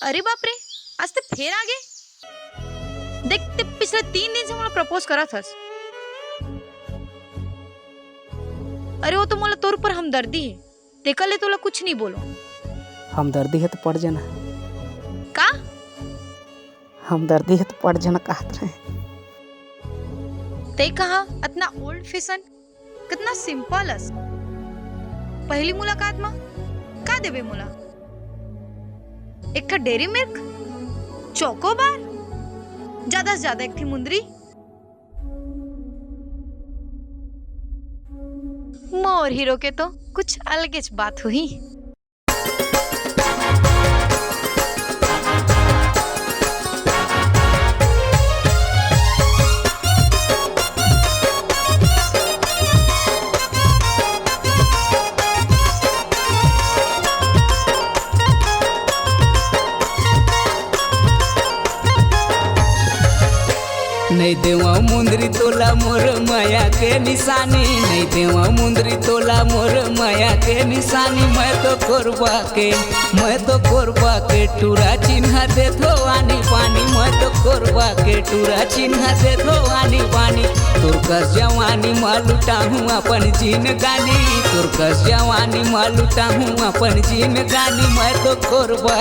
अरे बाप रे, आज ते फिर आ गए। देख ते पिछले 3 दिन से मला प्रपोज करा थस। अरे वो तो मला तोर पर हमदर्दी है, देखा ले तोला कुछ नहीं बोलो। हमदर्दी है तो पड़ जाना। का हमदर्दी है तो पड़ जाना कहत रहे। ते कहा इतना ओल्ड फैशन, कितना सिंपल अस। पहली मुलाकात में का देबे मुला? एक था डेरी मिल्क, चोकोबार, ज्यादा से ज्यादा एक थी मुंदरी। मोर हीरो के तो कुछ अलग ही बात हुई। नहीं देवा मुंदरी तोला मोर माया के निशानी, नहीं देवा मुंदरी तोला मोर माया के निशानी। मैं तो कोरबा के टूरा चिन्ह दे थो आनी पानी। मैं तो कोरबा के टूरा चिन्ह दे थो आनी पानी। तोर कस जवानी मालूटा हूँ अपन जीन गानी, तोर कस जवानी मालूटा हूँ अपन जीन गानी। मैं तो कोरबा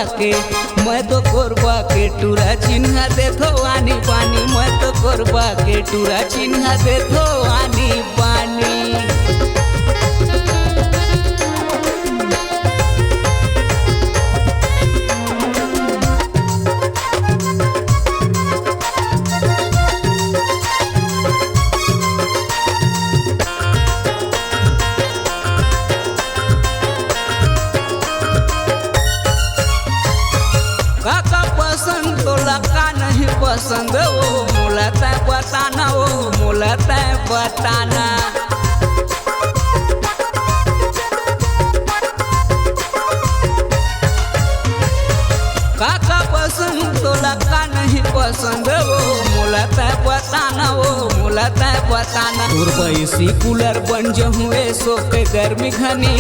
के टूरा चिन्ह दे थो आनी पानी। मैं तो कोरबा के टूरा चिन्ह दे थो आनी पानी। काका पसंद तोला का नहीं पसंद, वो मोला तय बताना, वो मोला तय बताना। काका पसंद तोला का नहीं पसंद, वो मोला तय बताना, वो मोला तय बताना। एसी कूलर बन जहुए सो के गर्मी घनी,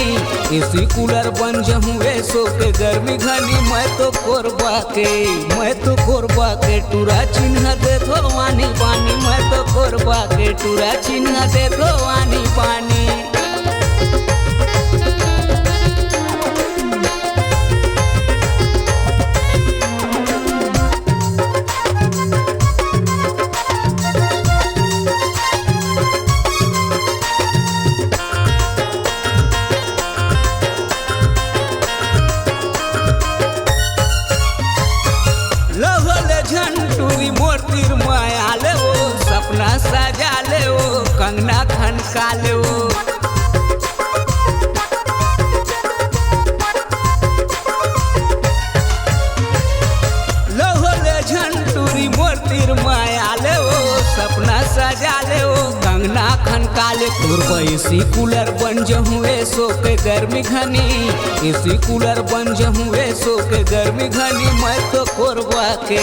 एसी कूलर बन जहुए सो के गर्मी घनी। मैं तो कोरबा के टूरा चिन्ह दे थो आनी पानी। मैं तो कोरबा के टूरा चिन्ह दे थो आनी पानी। झंटूरी मोरतीर माया ले वो, सपना सजा ले वो, कंगना खनका ले वो। लोहले झंटूरी मोरतीर माया ले वो, सपना सजा ले वो, कंगना खनका ले। एसी कूलर बन जहुए सो के गर्मी घनी, एसी कूलर बन जहुए सो के गर्मी घनी। मैं तो कोरबा के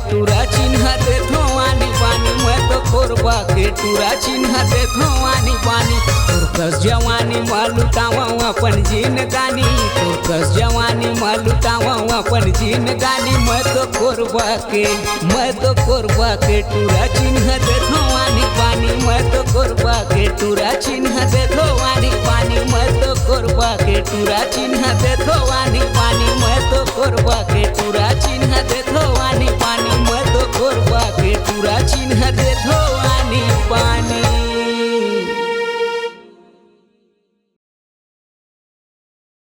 टूरा चिन्ह दे थो आनी पानी। मैं तो कोरबा के टूरा चिन्ह दे थो आनी पानी। तोर कस जवानी मालूटावा अपन जीन गानी, तोर कस जवानी मालूटावा अपन जीन गानी। मैं तो कोरबा के टूरा चिन्ह दे थो आनी पानी। मैं तो कोरबा के टूरा चिन्ह दे थो आनी पानी। मैं तो कोरबा के टूरा चिन्ह दे थो आनी पानी। मैं तो कोरबा के टूरा चिन्ह दे